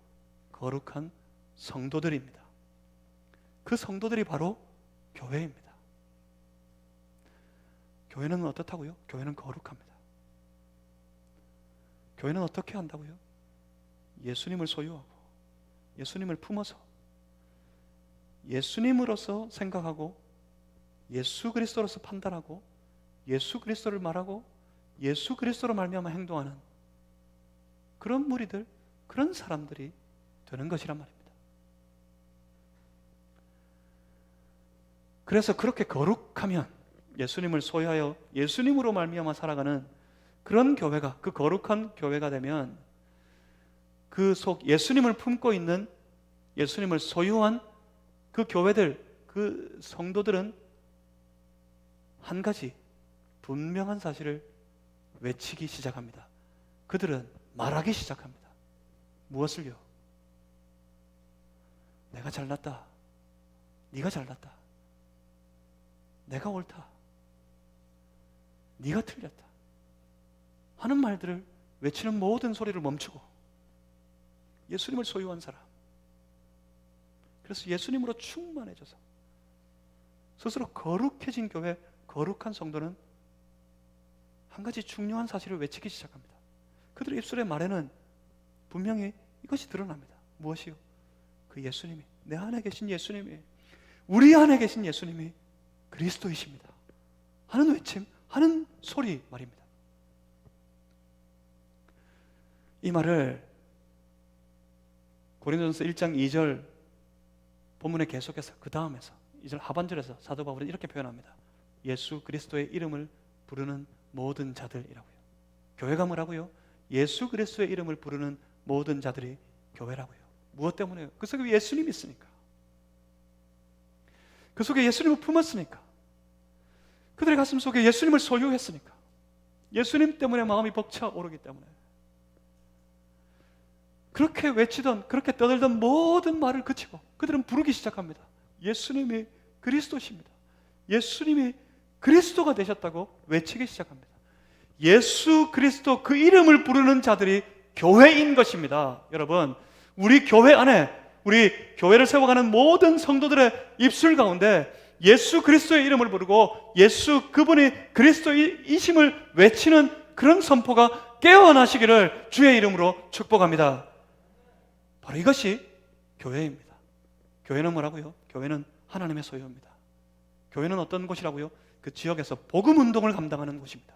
거룩한 성도들입니다. 그 성도들이 바로 교회입니다. 교회는 어떻다고요? 교회는 거룩합니다. 교회는 어떻게 한다고요? 예수님을 소유하고 예수님을 품어서 예수님으로서 생각하고 예수 그리스도로서 판단하고 예수 그리스도를 말하고 예수 그리스도로 말미암아 행동하는 그런 무리들, 그런 사람들이 되는 것이란 말입니다. 그래서 그렇게 거룩하면 예수님을 소유하여 예수님으로 말미암아 살아가는 그런 교회가, 그 거룩한 교회가 되면 그 속 예수님을 품고 있는, 예수님을 소유한 그 교회들, 그 성도들은 한 가지 분명한 사실을 외치기 시작합니다. 그들은 말하기 시작합니다. 무엇을요? 내가 잘났다. 네가 잘났다. 내가 옳다. 네가 틀렸다. 하는 말들을 외치는 모든 소리를 멈추고 예수님을 소유한 사람, 그래서 예수님으로 충만해져서 스스로 거룩해진 교회, 거룩한 성도는 한 가지 중요한 사실을 외치기 시작합니다. 그들의 입술의 말에는 분명히 이것이 드러납니다. 무엇이요? 그 예수님이, 내 안에 계신 예수님이, 우리 안에 계신 예수님이 그리스도이십니다 하는 외침, 하는 소리 말입니다. 이 말을 고린도전서 1장 2절 본문에 계속해서 그 다음에서 2절 하반절에서 사도 바울은 이렇게 표현합니다. 예수 그리스도의 이름을 부르는 모든 자들이라고요. 교회가 뭐라고요? 예수 그리스도의 이름을 부르는 모든 자들이 교회라고요. 무엇 때문에요? 그 속에 예수님이 있으니까. 그 속에 예수님을 품었으니까. 그들의 가슴 속에 예수님을 소유했으니까. 예수님 때문에 마음이 벅차오르기 때문에. 그렇게 외치던, 그렇게 떠들던 모든 말을 그치고 그들은 부르기 시작합니다. 예수님이 그리스도십니다. 예수님이 그리스도가 되셨다고 외치기 시작합니다. 예수 그리스도 그 이름을 부르는 자들이 교회인 것입니다. 여러분, 우리 교회 안에, 우리 교회를 세워가는 모든 성도들의 입술 가운데 예수 그리스도의 이름을 부르고 예수 그분이 그리스도이심을 외치는 그런 선포가 깨어나시기를 주의 이름으로 축복합니다. 바로 이것이 교회입니다. 교회는 뭐라고요? 교회는 하나님의 소유입니다. 교회는 어떤 곳이라고요? 그 지역에서 복음 운동을 감당하는 곳입니다.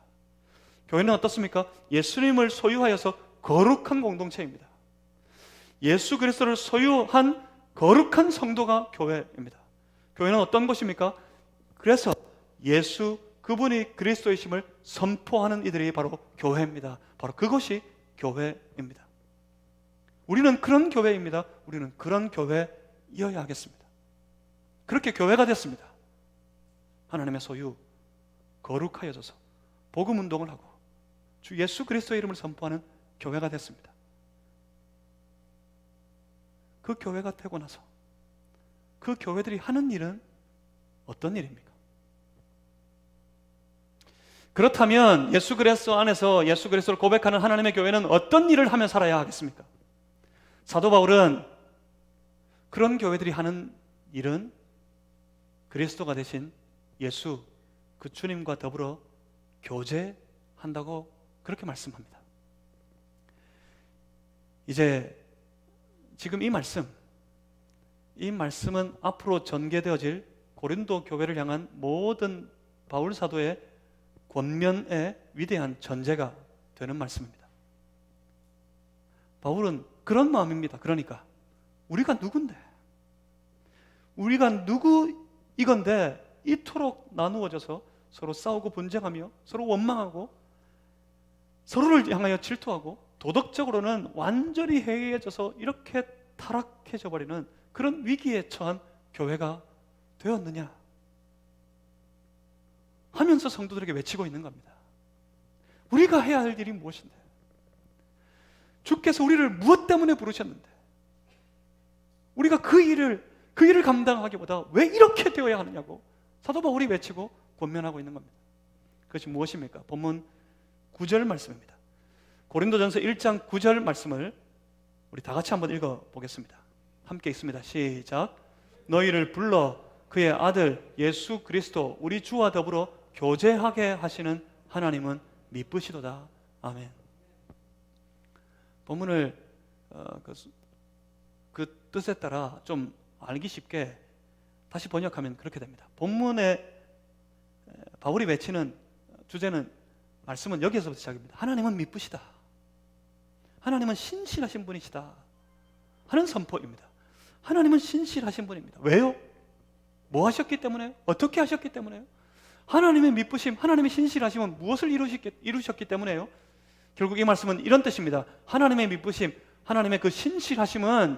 교회는 어떻습니까? 예수님을 소유하여서 거룩한 공동체입니다. 예수 그리스도를 소유한 거룩한 성도가 교회입니다. 교회는 어떤 곳입니까? 그래서 예수 그분이 그리스도이심을 선포하는 이들이 바로 교회입니다. 바로 그것이 교회입니다. 우리는 그런 교회입니다. 우리는 그런 교회이어야 하겠습니다. 그렇게 교회가 됐습니다. 하나님의 소유, 거룩하여져서 복음 운동을 하고 주 예수 그리스도의 이름을 선포하는 교회가 됐습니다. 그 교회가 되고 나서 그 교회들이 하는 일은 어떤 일입니까? 그렇다면 예수 그리스도 안에서 예수 그리스도를 고백하는 하나님의 교회는 어떤 일을 하며 살아야 하겠습니까? 사도 바울은 그런 교회들이 하는 일은 그리스도가 되신 예수 그 주님과 더불어 교제한다고 그렇게 말씀합니다. 이제 지금 이 말씀은 앞으로 전개되어질 고린도 교회를 향한 모든 바울 사도의 권면의 위대한 전제가 되는 말씀입니다. 바울은 그런 마음입니다. 그러니까 우리가 누군데? 우리가 누구이건데 이토록 나누어져서 서로 싸우고 분쟁하며 서로 원망하고 서로를 향하여 질투하고 도덕적으로는 완전히 해이해져서 이렇게 타락해져 버리는 그런 위기에 처한 교회가 되었느냐 하면서 성도들에게 외치고 있는 겁니다. 우리가 해야 할 일이 무엇인데? 주께서 우리를 무엇 때문에 부르셨는데 우리가 그 일을 감당하기보다 왜 이렇게 되어야 하느냐고 사도 바울이 외치고 권면하고 있는 겁니다. 그것이 무엇입니까? 본문 9절 말씀입니다. 고린도전서 1장 9절 말씀을 우리 다 같이 한번 읽어보겠습니다. 함께 읽습니다. 시작. 너희를 불러 그의 아들 예수 그리스도 우리 주와 더불어 교제하게 하시는 하나님은 미쁘시도다. 아멘. 본문을 그 뜻에 따라 좀 알기 쉽게 다시 번역하면 그렇게 됩니다. 본문에 바울이 외치는 주제는, 말씀은 여기에서부터 시작입니다. 하나님은 미쁘시다. 하나님은 신실하신 분이시다 하는 선포입니다. 하나님은 신실하신 분입니다. 왜요? 뭐 하셨기 때문에요? 어떻게 하셨기 때문에요? 하나님의 미쁘심, 하나님의 신실하심은 무엇을 이루셨기 때문에요? 결국 이 말씀은 이런 뜻입니다. 하나님의 미쁘심, 하나님의 그 신실하심은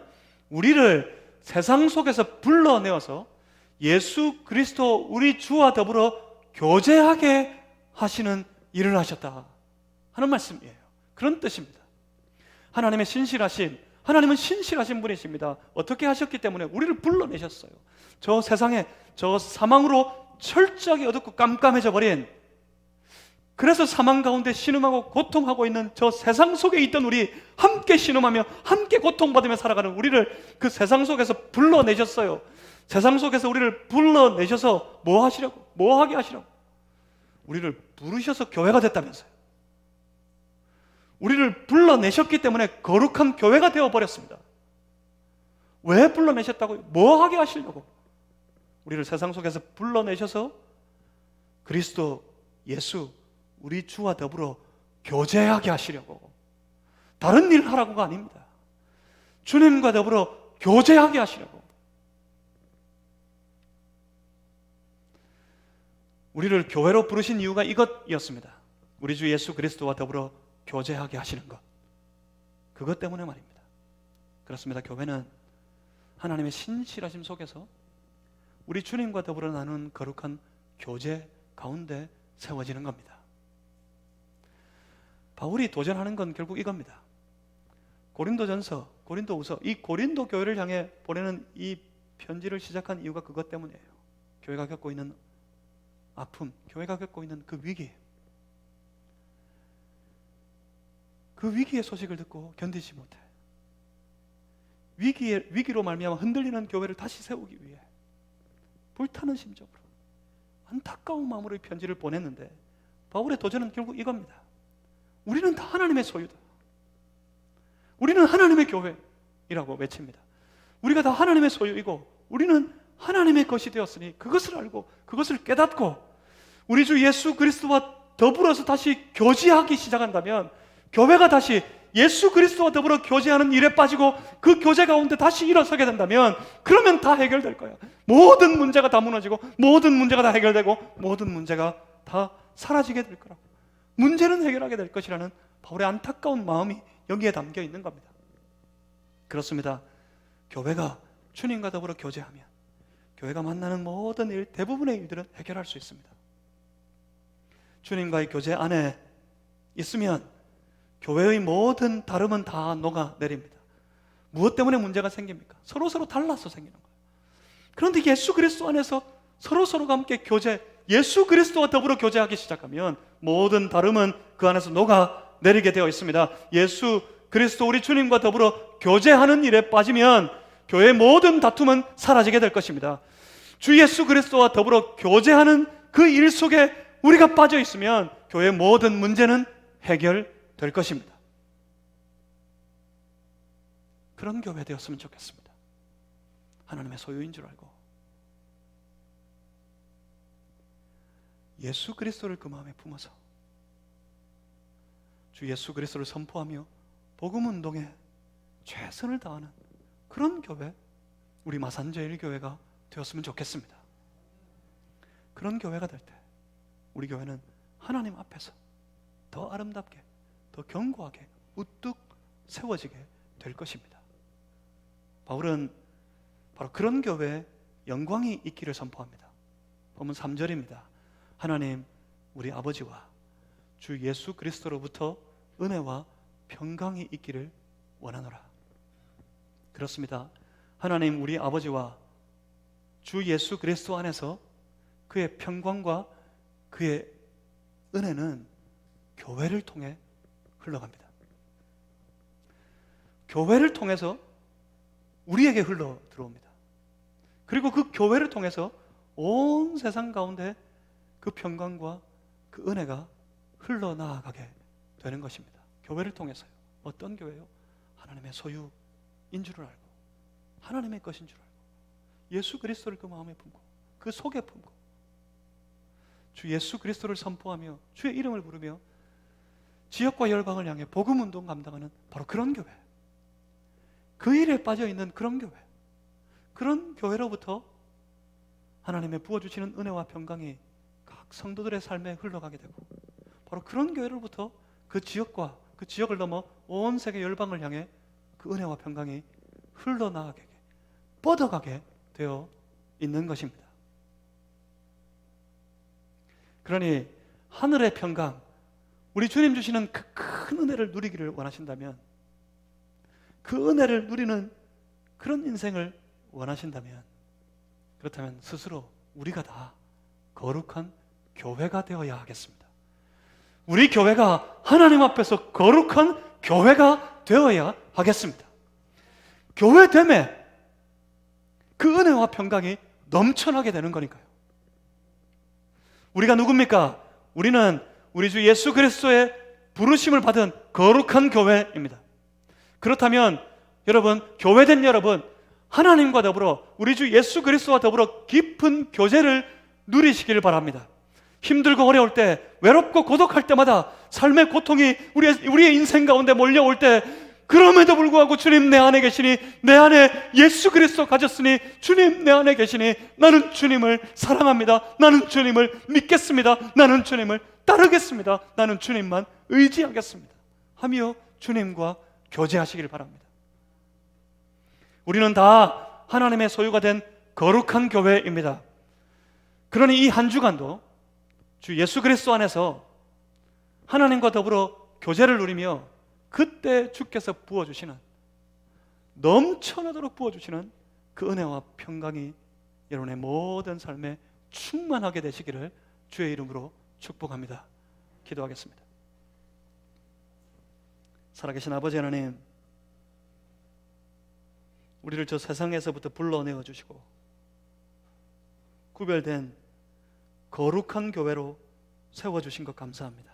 우리를 세상 속에서 불러내어서 예수 그리스도 우리 주와 더불어 교제하게 하시는 일을 하셨다 하는 말씀이에요. 그런 뜻입니다. 하나님의 신실하심, 하나님은 신실하신 분이십니다. 어떻게 하셨기 때문에 우리를 불러내셨어요. 저 세상에, 저 사망으로 철저하게 어둡고 깜깜해져 버린, 그래서 사망 가운데 신음하고 고통하고 있는 저 세상 속에 있던 우리, 함께 신음하며 함께 고통받으며 살아가는 우리를 그 세상 속에서 불러내셨어요. 세상 속에서 우리를 불러내셔서 뭐 하시려고? 뭐 하게 하시려고? 우리를 부르셔서 교회가 됐다면서요. 우리를 불러내셨기 때문에 거룩한 교회가 되어버렸습니다. 왜 불러내셨다고요? 뭐 하게 하시려고? 우리를 세상 속에서 불러내셔서 그리스도 예수 우리 주와 더불어 교제하게 하시려고. 다른 일 하라고가 아닙니다. 주님과 더불어 교제하게 하시려고. 우리를 교회로 부르신 이유가 이것이었습니다. 우리 주 예수 그리스도와 더불어 교제하게 하시는 것, 그것 때문에 말입니다. 그렇습니다. 교회는 하나님의 신실하심 속에서 우리 주님과 더불어 나눈 거룩한 교제 가운데 세워지는 겁니다. 바울이 도전하는 건 결국 이겁니다. 고린도전서, 고린도후서, 이 고린도 교회를 향해 보내는 이 편지를 시작한 이유가 그것 때문이에요. 교회가 겪고 있는 아픔, 교회가 겪고 있는 그 위기, 그 위기의 소식을 듣고 견디지 못해 위기로 말미암아 흔들리는 교회를 다시 세우기 위해 불타는 심정으로 안타까운 마음으로 이 편지를 보냈는데, 바울의 도전은 결국 이겁니다. 우리는 다 하나님의 소유다. 우리는 하나님의 교회이라고 외칩니다. 우리가 다 하나님의 소유이고 우리는 하나님의 것이 되었으니 그것을 알고 그것을 깨닫고 우리 주 예수 그리스도와 더불어서 다시 교제하기 시작한다면, 교회가 다시 예수 그리스도와 더불어 교제하는 일에 빠지고 그 교제 가운데 다시 일어서게 된다면, 그러면 다 해결될 거야. 모든 문제가 다 무너지고 모든 문제가 다 해결되고 모든 문제가 다 사라지게 될 거라고. 문제는 해결하게 될 것이라는 바울의 안타까운 마음이 여기에 담겨 있는 겁니다. 그렇습니다. 교회가 주님과 더불어 교제하면 교회가 만나는 모든 일, 대부분의 일들은 해결할 수 있습니다. 주님과의 교제 안에 있으면 교회의 모든 다름은 다 녹아내립니다. 무엇 때문에 문제가 생깁니까? 서로 달라서 생기는 거예요. 그런데 예수 그리스도 안에서 서로가 함께 교제, 예수 그리스도와 더불어 교제하기 시작하면 모든 다름은 그 안에서 녹아내리게 되어 있습니다. 예수 그리스도 우리 주님과 더불어 교제하는 일에 빠지면 교회의 모든 다툼은 사라지게 될 것입니다. 주 예수 그리스도와 더불어 교제하는 그 일 속에 우리가 빠져 있으면 교회의 모든 문제는 해결될 것입니다. 그런 교회 되었으면 좋겠습니다. 하나님의 소유인 줄 알고 예수 그리스도를 그 마음에 품어서 주 예수 그리스도를 선포하며 복음 운동에 최선을 다하는 그런 교회, 우리 마산제일교회가 되었으면 좋겠습니다. 그런 교회가 될 때 우리 교회는 하나님 앞에서 더 아름답게, 더 견고하게 우뚝 세워지게 될 것입니다. 바울은 바로 그런 교회에 영광이 있기를 선포합니다. 본문 3절입니다. 하나님 우리 아버지와 주 예수 그리스도로부터 은혜와 평강이 있기를 원하노라. 그렇습니다. 하나님 우리 아버지와 주 예수 그리스도 안에서 그의 평강과 그의 은혜는 교회를 통해 흘러갑니다. 교회를 통해서 우리에게 흘러 들어옵니다. 그리고 그 교회를 통해서 온 세상 가운데 그 평강과 그 은혜가 흘러나가게 되는 것입니다. 교회를 통해서요. 어떤 교회요? 하나님의 소유인 줄을 알고 하나님의 것인 줄 알고 예수 그리스도를 그 마음에 품고 그 속에 품고 주 예수 그리스도를 선포하며 주의 이름을 부르며 지역과 열방을 향해 복음 운동 감당하는 바로 그런 교회, 그 일에 빠져있는 그런 교회, 그런 교회로부터 하나님의 부어주시는 은혜와 평강이 성도들의 삶에 흘러가게 되고, 바로 그런 교회로부터 그 지역과 그 지역을 넘어 온 세계 열방을 향해 그 은혜와 평강이 흘러나가게, 뻗어가게 되어 있는 것입니다. 그러니 하늘의 평강, 우리 주님 주시는 그 큰 은혜를 누리기를 원하신다면, 그 은혜를 누리는 그런 인생을 원하신다면, 그렇다면 스스로 우리가 다 거룩한 교회가 되어야 하겠습니다. 우리 교회가 하나님 앞에서 거룩한 교회가 되어야 하겠습니다. 교회됨에 그 은혜와 평강이 넘쳐나게 되는 거니까요. 우리가 누굽니까? 우리는 우리 주 예수 그리스도의 부르심을 받은 거룩한 교회입니다. 그렇다면 여러분, 교회된 여러분, 하나님과 더불어 우리 주 예수 그리스도와 더불어 깊은 교제를 누리시길 바랍니다. 힘들고 어려울 때, 외롭고 고독할 때마다 삶의 고통이 우리의 인생 가운데 몰려올 때, 그럼에도 불구하고 주님 내 안에 계시니, 내 안에 예수 그리스도 가졌으니 주님 내 안에 계시니 나는 주님을 사랑합니다. 나는 주님을 믿겠습니다. 나는 주님을 따르겠습니다. 나는 주님만 의지하겠습니다 하며 주님과 교제하시길 바랍니다. 우리는 다 하나님의 소유가 된 거룩한 교회입니다. 그러니 이 한 주간도 주 예수 그리스도 안에서 하나님과 더불어 교제를 누리며 그때 주께서 부어주시는, 넘쳐나도록 부어주시는 그 은혜와 평강이 여러분의 모든 삶에 충만하게 되시기를 주의 이름으로 축복합니다. 기도하겠습니다. 살아계신 아버지 하나님, 우리를 저 세상에서부터 불러내어 주시고 구별된 거룩한 교회로 세워주신 것 감사합니다.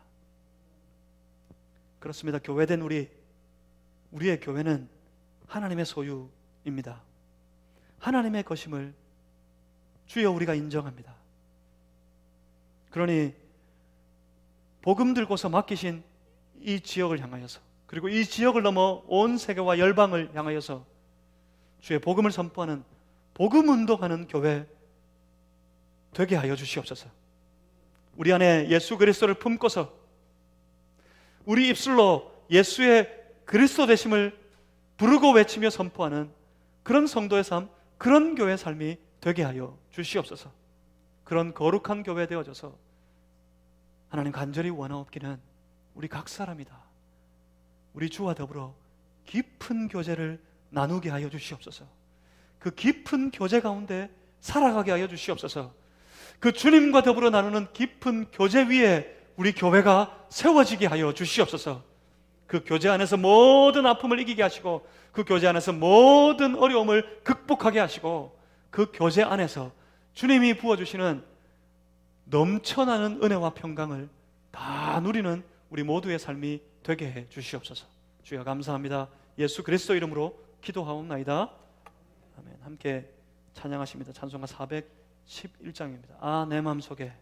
그렇습니다. 교회된 우리의 교회는 하나님의 소유입니다. 하나님의 것임을 주여 우리가 인정합니다. 그러니 복음 들고서 맡기신 이 지역을 향하여서, 그리고 이 지역을 넘어 온 세계와 열방을 향하여서 주의 복음을 선포하는, 복음 운동하는 교회 되게 하여 주시옵소서. 우리 안에 예수 그리스도를 품고서 우리 입술로 예수의 그리스도 되심을 부르고 외치며 선포하는 그런 성도의 삶, 그런 교회 삶이 되게 하여 주시옵소서. 그런 거룩한 교회 되어져서 하나님 간절히 원하옵기는 우리 각 사람이다, 우리 주와 더불어 깊은 교제를 나누게 하여 주시옵소서. 그 깊은 교제 가운데 살아가게 하여 주시옵소서. 그 주님과 더불어 나누는 깊은 교제 위에 우리 교회가 세워지게 하여 주시옵소서. 그 교제 안에서 모든 아픔을 이기게 하시고, 그 교제 안에서 모든 어려움을 극복하게 하시고, 그 교제 안에서 주님이 부어주시는 넘쳐나는 은혜와 평강을 다 누리는 우리 모두의 삶이 되게 해 주시옵소서. 주여 감사합니다. 예수 그리스도 이름으로 기도하옵나이다. 아멘. 함께 찬양하십니다. 찬송가 411장입니다. 아, 내 마음속에